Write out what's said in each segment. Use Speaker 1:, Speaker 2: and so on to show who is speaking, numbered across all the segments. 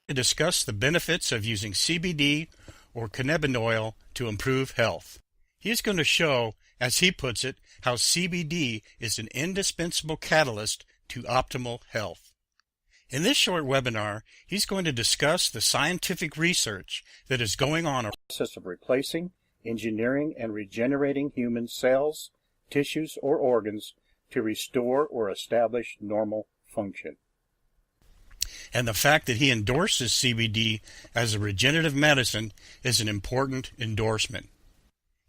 Speaker 1: To discuss the benefits of using CBD or cannabidiol to improve health. He is going to show, as he puts it, how CBD is an indispensable catalyst to optimal health. In this short webinar, he's going to discuss the scientific research that is going on in the process of replacing, engineering, and regenerating human cells, tissues, or organs to restore or establish normal function. And the fact that he endorses CBD as a regenerative medicine is an important endorsement.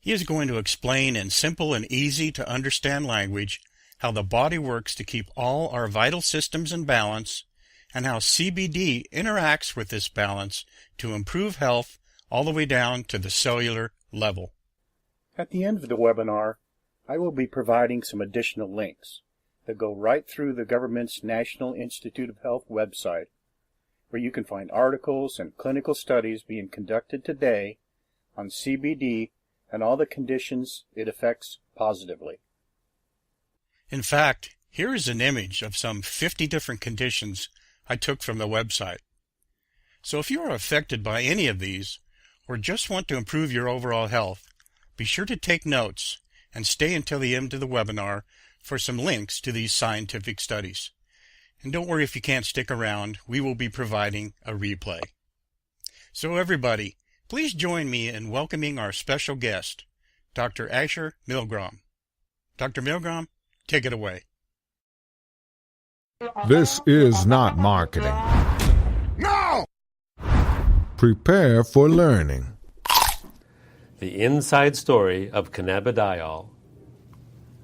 Speaker 1: He is going to explain in simple and easy to understand language how the body works to keep all our vital systems in balance and how CBD interacts with this balance to improve health all the way down to the cellular level. At the end of the webinar, I will be providing some additional links that go right through the government's National Institute of Health website, where you can find articles and clinical studies being conducted today on CBD and all the conditions it affects positively. In fact, here is an image of some 50 different conditions I took from the website. So if you are affected by any of these, or just want to improve your overall health, be sure to take notes and stay until the end of the webinar for some links to these scientific studies. And don't worry if you can't stick around, we will be providing a replay. So everybody, please join me in welcoming our special guest, Dr. Asher Milgram. Dr. Milgram, take it away.
Speaker 2: This is not marketing.
Speaker 3: No!
Speaker 2: Prepare for learning.
Speaker 4: The inside story of cannabidiol.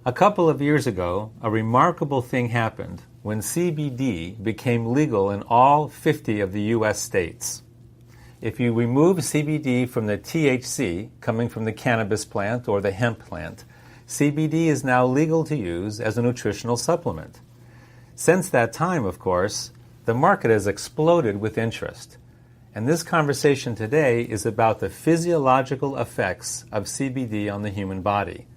Speaker 4: A couple of years ago, a remarkable thing happened when CBD became legal in all 50 of the U.S. states. If you remove CBD from the THC coming from the cannabis plant or the hemp plant, CBD is now legal to use as a nutritional supplement. Since that time, of course, the market has exploded with interest. And this conversation today is about the physiological effects of CBD on the human body.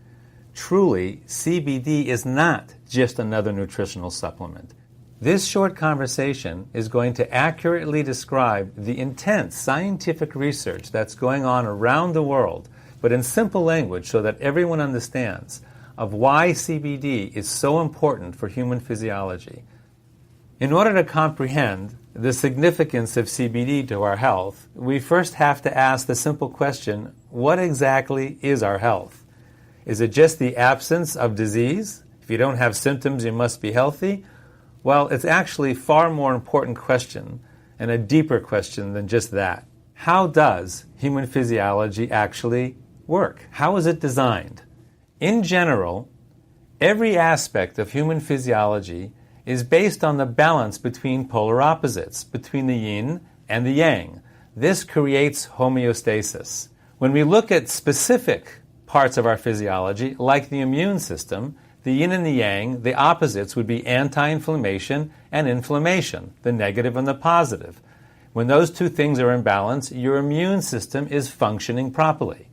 Speaker 4: Truly, CBD is not just another nutritional supplement. This short conversation is going to accurately describe the intense scientific research that's going on around the world, but in simple language so that everyone understands of why CBD is so important for human physiology. In order to comprehend the significance of CBD to our health, we first have to ask the simple question, what exactly is our health? Is it just the absence of disease? If you don't have symptoms, you must be healthy? Well, it's actually a far more important question and a deeper question than just that. How does human physiology actually work? How is it designed? In general, every aspect of human physiology is based on the balance between polar opposites, between the yin and the yang. This creates homeostasis. When we look at specific parts of our physiology, like the immune system, the yin and the yang, the opposites would be anti-inflammation and inflammation, the negative and the positive. When those two things are in balance, your immune system is functioning properly.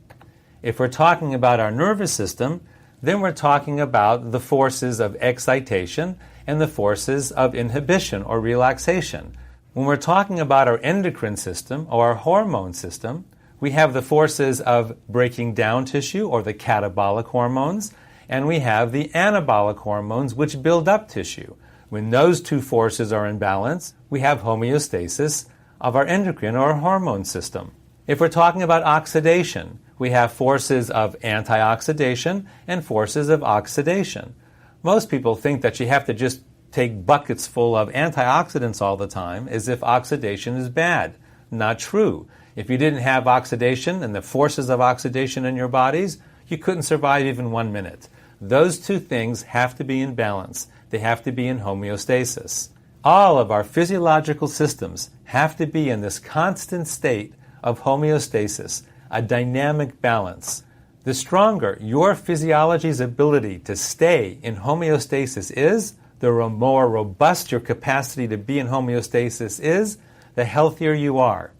Speaker 4: If we're talking about our nervous system, then we're talking about the forces of excitation and the forces of inhibition or relaxation. When we're talking about our endocrine system or our hormone system, we have the forces of breaking down tissue or the catabolic hormones, and we have the anabolic hormones which build up tissue. When those two forces are in balance, we have homeostasis of our endocrine or hormone system. If we're talking about oxidation, we have forces of antioxidation and forces of oxidation. Most people think that you have to just take buckets full of antioxidants all the time as if oxidation is bad. Not true. If you didn't have oxidation and the forces of oxidation in your bodies, you couldn't survive even 1 minute. Those two things have to be in balance. They have to be in homeostasis. All of our physiological systems have to be in this constant state of homeostasis, a dynamic balance. The stronger your physiology's ability to stay in homeostasis is, the more robust your capacity to be in homeostasis is, the healthier you are.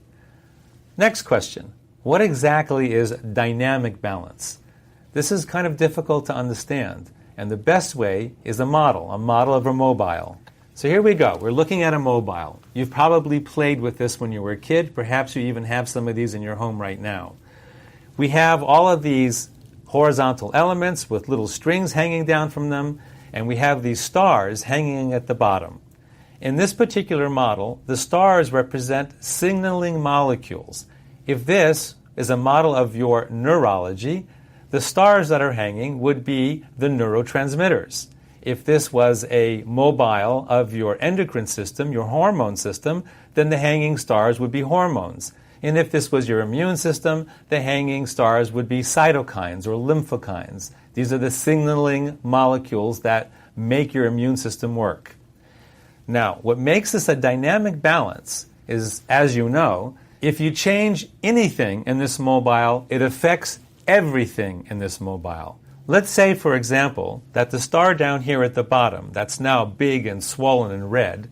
Speaker 4: Next question. What exactly is dynamic balance? This is kind of difficult to understand, and the best way is a model of a mobile. So here we go. We're looking at a mobile. You've probably played with this when you were a kid. Perhaps you even have some of these in your home right now. We have all of these horizontal elements with little strings hanging down from them, and we have these stars hanging at the bottom. In this particular model, the stars represent signaling molecules. If this is a model of your neurology, the stars that are hanging would be the neurotransmitters. If this was a mobile of your endocrine system, your hormone system, then the hanging stars would be hormones. And if this was your immune system, the hanging stars would be cytokines or lymphokines. These are the signaling molecules that make your immune system work. Now, what makes this a dynamic balance is, as you know, if you change anything in this mobile, it affects everything in this mobile. Let's say, for example, that the star down here at the bottom, that's now big and swollen and red,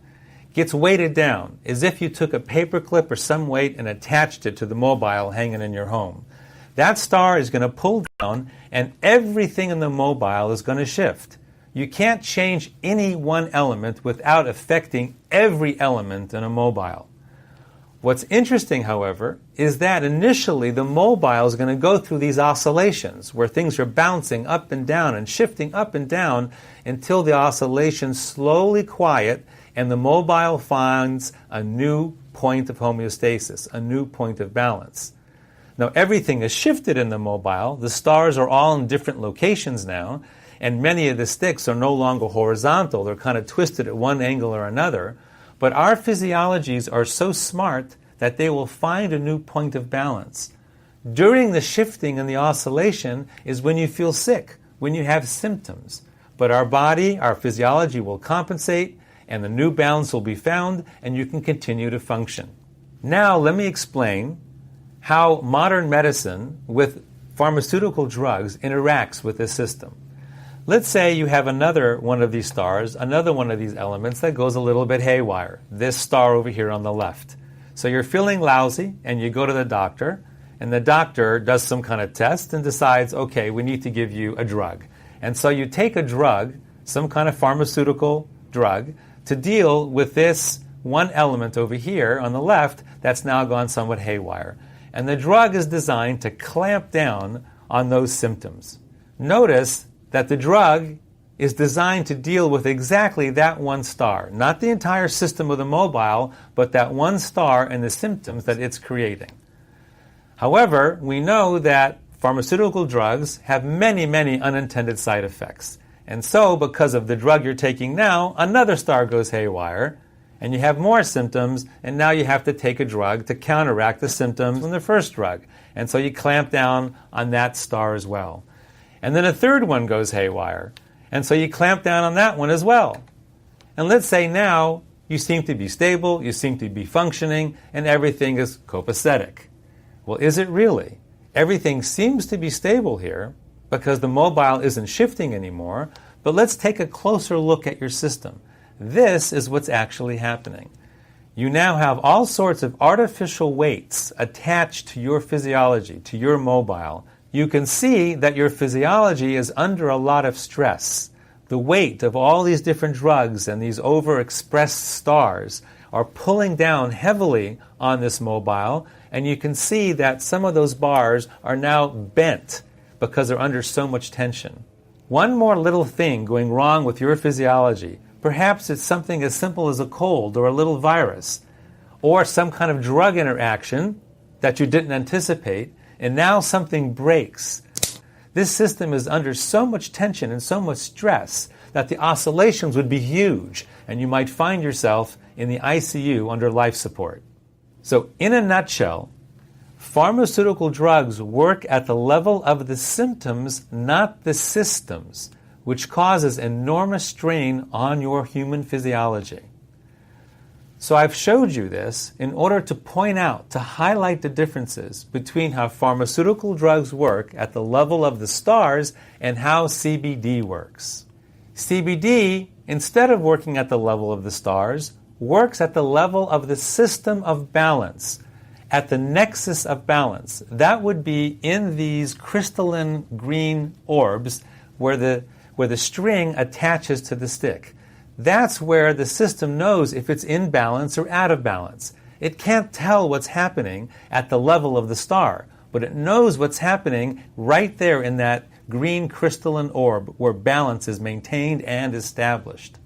Speaker 4: gets weighted down as if you took a paper clip or some weight and attached it to the mobile hanging in your home. That star is going to pull down and everything in the mobile is going to shift. You can't change any one element without affecting every element in a mobile. What's interesting, however, is that initially the mobile is going to go through these oscillations where things are bouncing up and down and shifting up and down until the oscillations slowly quiet and the mobile finds a new point of homeostasis, a new point of balance. Now everything is shifted in the mobile. The stars are all in different locations now, and many of the sticks are no longer horizontal. They're kind of twisted at one angle or another. But our physiologies are so smart that they will find a new point of balance. During the shifting and the oscillation is when you feel sick, when you have symptoms. But our body, our physiology will compensate, and the new balance will be found, and you can continue to function. Now let me explain how modern medicine with pharmaceutical drugs interacts with this system. Let's say you have another one of these stars, another one of these elements that goes a little bit haywire, this star over here on the left. So you're feeling lousy and you go to the doctor, and the doctor does some kind of test and decides, okay, we need to give you a drug. And so you take a drug, some kind of pharmaceutical drug, to deal with this one element over here on the left that's now gone somewhat haywire. And the drug is designed to clamp down on those symptoms. Notice that the drug is designed to deal with exactly that one star, not the entire system of the mobile, but that one star and the symptoms that it's creating. However, we know that pharmaceutical drugs have many, many unintended side effects. And so, because of the drug you're taking now, another star goes haywire, and you have more symptoms, and now you have to take a drug to counteract the symptoms from the first drug. And so you clamp down on that star as well. And then a third one goes haywire. And so you clamp down on that one as well. And let's say now you seem to be stable, you seem to be functioning, and everything is copacetic. Well, is it really? Everything seems to be stable here because the mobile isn't shifting anymore, but let's take a closer look at your system. This is what's actually happening. You now have all sorts of artificial weights attached to your physiology, to your mobile. You can see that your physiology is under a lot of stress. The weight of all these different drugs and these overexpressed stars are pulling down heavily on this mobile, and you can see that some of those bars are now bent because they're under so much tension. One more little thing going wrong with your physiology. Perhaps it's something as simple as a cold or a little virus, or some kind of drug interaction that you didn't anticipate, and now something breaks. This system is under so much tension and so much stress that the oscillations would be huge, and you might find yourself in the ICU under life support. So, in a nutshell, pharmaceutical drugs work at the level of the symptoms, not the systems, which causes enormous strain on your human physiology. So I've showed you this in order to point out, to highlight the differences between how pharmaceutical drugs work at the level of the stars and how CBD works. CBD, instead of working at the level of the stars, works at the level of the system of balance, at the nexus of balance. That would be in these crystalline green orbs where the string attaches to the stick. That's where the system knows if it's in balance or out of balance. It can't tell what's happening at the level of the star, but it knows what's happening right there in that green crystalline orb where balance is maintained and established.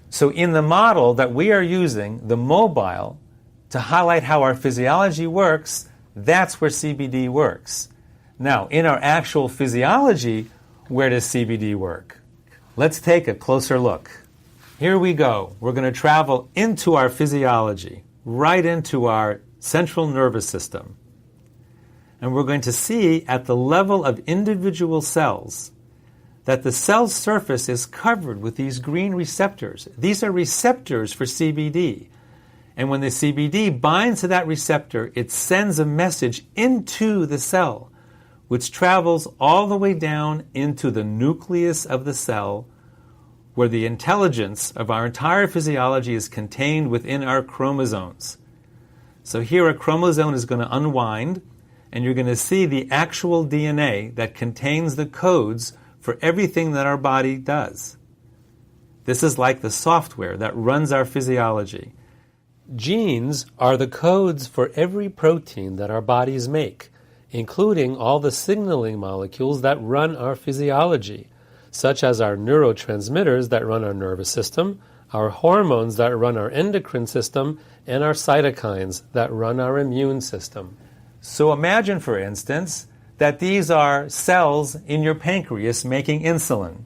Speaker 4: So in the model that we are using, the mobile, to highlight how our physiology works, that's where CBD works. Now, in our actual physiology, where does CBD work? Let's take a closer look. Here we go. We're going to travel into our physiology, right into our central nervous system. And we're going to see at the level of individual cells that the cell surface is covered with these green receptors. These are receptors for CBD. And when the CBD binds to that receptor, it sends a message into the cell, which travels all the way down into the nucleus of the cell, where the intelligence of our entire physiology is contained within our chromosomes. So here a chromosome is going to unwind, and you're going to see the actual DNA that contains the codes for everything that our body does. This is like the software that runs our physiology. Genes are the codes for every protein that our bodies make, including all the signaling molecules that run our physiology, such as our neurotransmitters that run our nervous system, our hormones that run our endocrine system, and our cytokines that run our immune system. So imagine, for instance, that these are cells in your pancreas making insulin.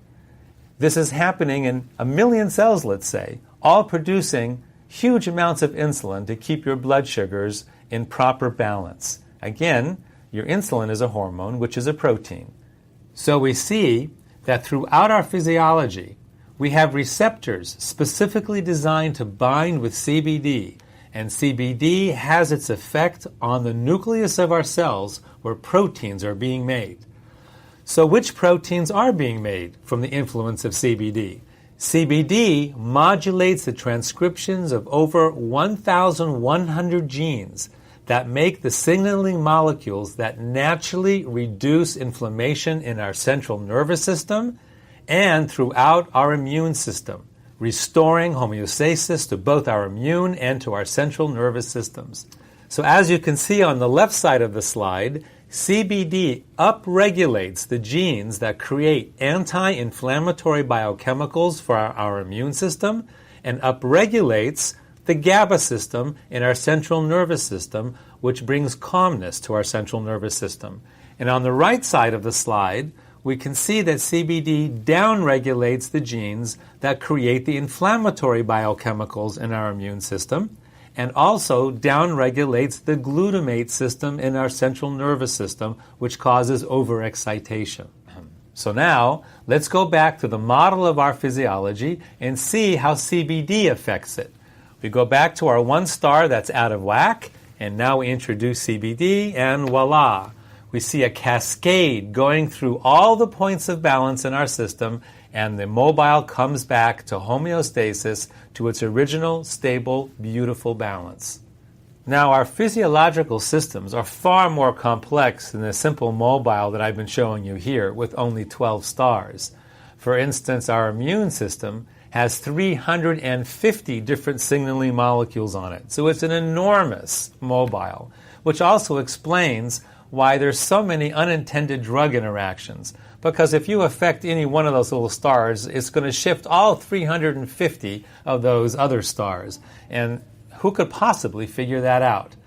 Speaker 4: This is happening in 1 million cells, let's say, all producing huge amounts of insulin to keep your blood sugars in proper balance. Again, your insulin is a hormone, which is a protein. So we see that throughout our physiology, we have receptors specifically designed to bind with CBD, and CBD has its effect on the nucleus of our cells where proteins are being made. So which proteins are being made from the influence of CBD? CBD modulates the transcriptions of over 1,100 genes that make the signaling molecules that naturally reduce inflammation in our central nervous system and throughout our immune system, restoring homeostasis to both our immune and to our central nervous systems. So as you can see on the left side of the slide, CBD upregulates the genes that create anti-inflammatory biochemicals for our immune system and upregulates the GABA system in our central nervous system, which brings calmness to our central nervous system. And on the right side of the slide, we can see that CBD downregulates the genes that create the inflammatory biochemicals in our immune system, and also downregulates the glutamate system in our central nervous system, which causes overexcitation. So now, let's go back to the model of our physiology and see how CBD affects it. We go back to our one star that's out of whack, and now we introduce CBD, and voila! We see a cascade going through all the points of balance in our system, and the mobile comes back to homeostasis, to its original, stable, beautiful balance. Now, our physiological systems are far more complex than the simple mobile that I've been showing you here with only 12 stars. For instance, our immune system has 350 different signaling molecules on it. So it's an enormous mobile, which also explains why there's so many unintended drug interactions. Because if you affect any one of those little stars, it's going to shift all 350 of those other stars. And who could possibly figure that out?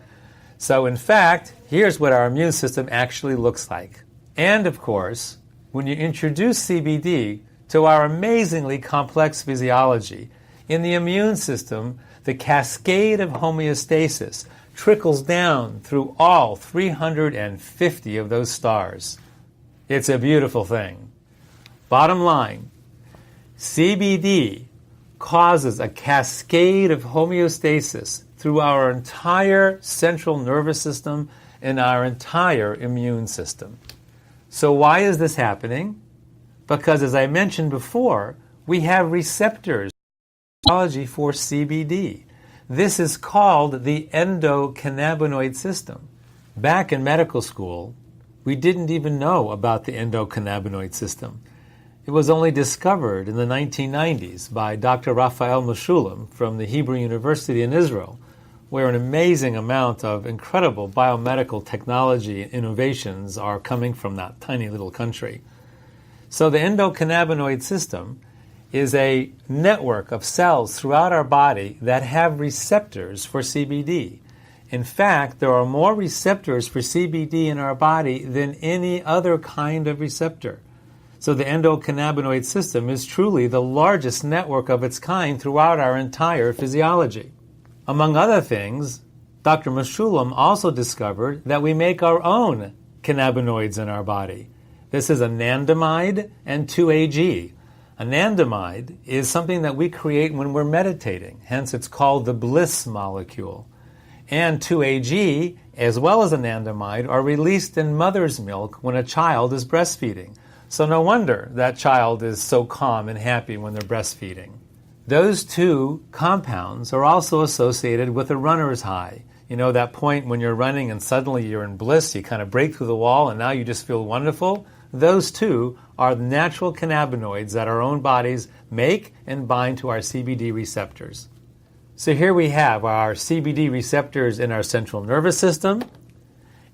Speaker 4: So in fact, here's what our immune system actually looks like. And of course, when you introduce CBD to our amazingly complex physiology, in the immune system, the cascade of homeostasis trickles down through all 350 of those stars. It's a beautiful thing. Bottom line, CBD causes a cascade of homeostasis through our entire central nervous system and our entire immune system. So why is this happening? Because as I mentioned before, we have receptors for CBD. This is called the endocannabinoid system. Back in medical school, we didn't even know about the endocannabinoid system. It was only discovered in the 1990s by Dr. Raphael Mechoulam from the Hebrew University in Israel, where an amazing amount of incredible biomedical technology and innovations are coming from that tiny little country. So the endocannabinoid system is a network of cells throughout our body that have receptors for CBD. In fact, there are more receptors for CBD in our body than any other kind of receptor. So the endocannabinoid system is truly the largest network of its kind throughout our entire physiology. Among other things, Dr. Mechoulam also discovered that we make our own cannabinoids in our body. This is anandamide and 2-AG. Anandamide is something that we create when we're meditating, hence it's called the bliss molecule. And 2-AG, as well as anandamide, are released in mother's milk when a child is breastfeeding. So no wonder that child is so calm and happy when they're breastfeeding. Those two compounds are also associated with a runner's high. You know, that point when you're running and suddenly you're in bliss, you kind of break through the wall and now you just feel wonderful. Those two are the natural cannabinoids that our own bodies make and bind to our CBD receptors. So here we have our CBD receptors in our central nervous system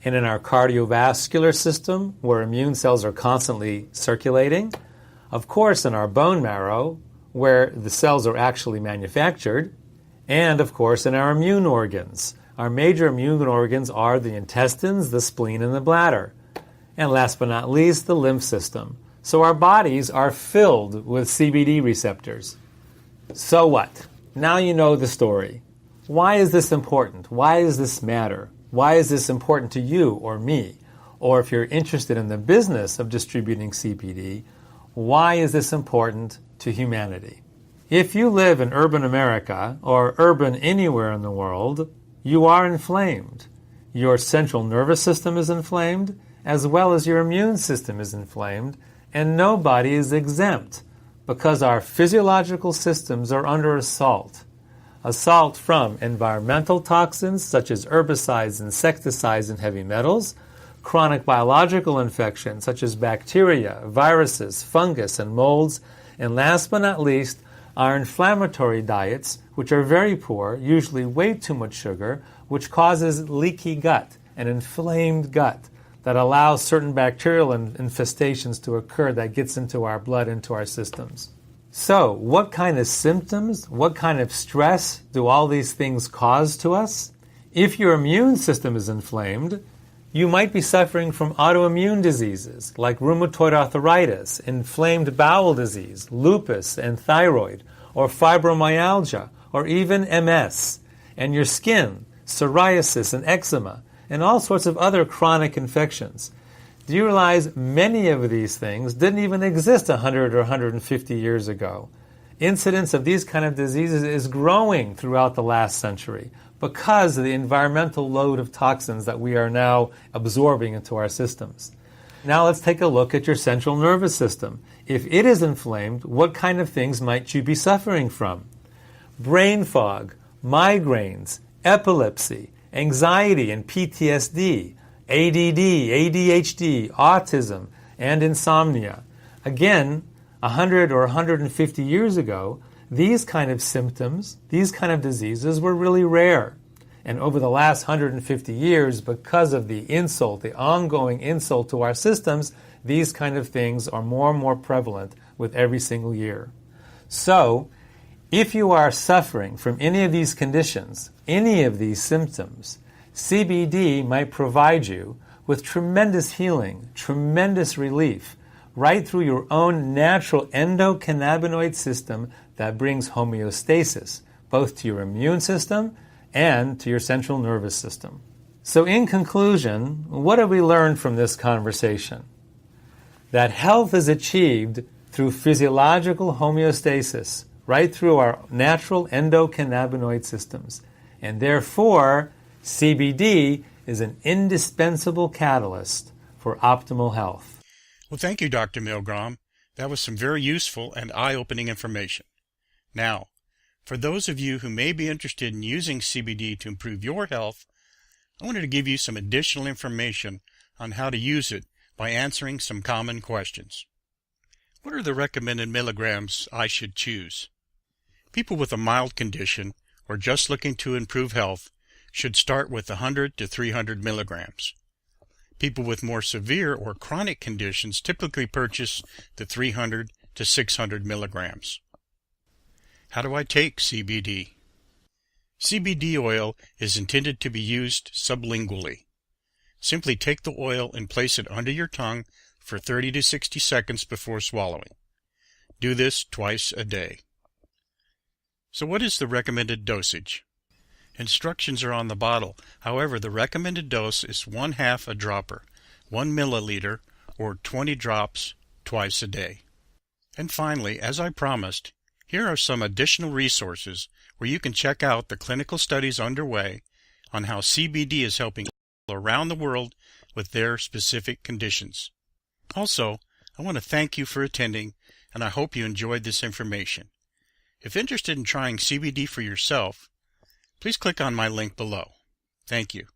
Speaker 4: and in our cardiovascular system, where immune cells are constantly circulating. Of course, in our bone marrow, where the cells are actually manufactured. And, of course, in our immune organs. Our major immune organs are the intestines, the spleen, and the bladder. And last but not least, the lymph system. So our bodies are filled with CBD receptors. So what? Now you know the story. Why is this important? Why does this matter? Why is this important to you or me? Or if you're interested in the business of distributing CBD, why is this important to humanity? If you live in urban America or urban anywhere in the world, you are inflamed. Your central nervous system is inflamed, as well as your immune system is inflamed, and nobody is exempt because our physiological systems are under assault. Assault from environmental toxins such as herbicides, insecticides, and heavy metals, chronic biological infections such as bacteria, viruses, fungus, and molds, and last but not least, our inflammatory diets, which are very poor, usually way too much sugar, which causes leaky gut, an inflamed gut that allows certain bacterial infestations to occur that gets into our blood, into our systems. So, what kind of symptoms, what kind of stress do all these things cause to us? If your immune system is inflamed, you might be suffering from autoimmune diseases like rheumatoid arthritis, inflamed bowel disease, lupus and thyroid, or fibromyalgia, or even MS, and your skin, psoriasis and eczema, and all sorts of other chronic infections. Do you realize many of these things didn't even exist 100 or 150 years ago? Incidence of these kind of diseases is growing throughout the last century because of the environmental load of toxins that we are now absorbing into our systems. Now let's take a look at your central nervous system. If it is inflamed, what kind of things might you be suffering from? Brain fog, migraines, epilepsy, anxiety and PTSD, ADD, ADHD, autism, and insomnia. Again, 100 or 150 years ago, these kind of symptoms, these kind of diseases were really rare. And over the last 150 years, because of the insult, the ongoing insult to our systems, these kind of things are more and more prevalent with every single year. So, if you are suffering from any of these conditions, any of these symptoms, CBD might provide you with tremendous healing, tremendous relief, right through your own natural endocannabinoid system that brings homeostasis, both to your immune system and to your central nervous system. So in conclusion, what have we learned from this conversation? That health is achieved through physiological homeostasis, right through our natural endocannabinoid systems. And therefore, CBD is an indispensable catalyst for optimal health.
Speaker 1: Well, thank you, Dr. Milgram. That was some very useful and eye-opening information. Now, for those of you who may be interested in using CBD to improve your health, I wanted to give you some additional information on how to use it by answering some common questions. What are the recommended milligrams I should choose? People with a mild condition or just looking to improve health should start with 100 to 300 milligrams. People with more severe or chronic conditions typically purchase the 300 to 600 milligrams. How do I take CBD? CBD oil is intended to be used sublingually. Simply take the oil and place it under your tongue for 30 to 60 seconds before swallowing. Do this twice a day. So what is the recommended dosage? Instructions are on the bottle. However, the recommended dose is 1/2 a dropper, 1 milliliter, or 20 drops twice a day. And finally, as I promised, here are some additional resources where you can check out the clinical studies underway on how CBD is helping people around the world with their specific conditions. Also, I want to thank you for attending, and I hope you enjoyed this information. If interested in trying CBD for yourself, please click on my link below. Thank you.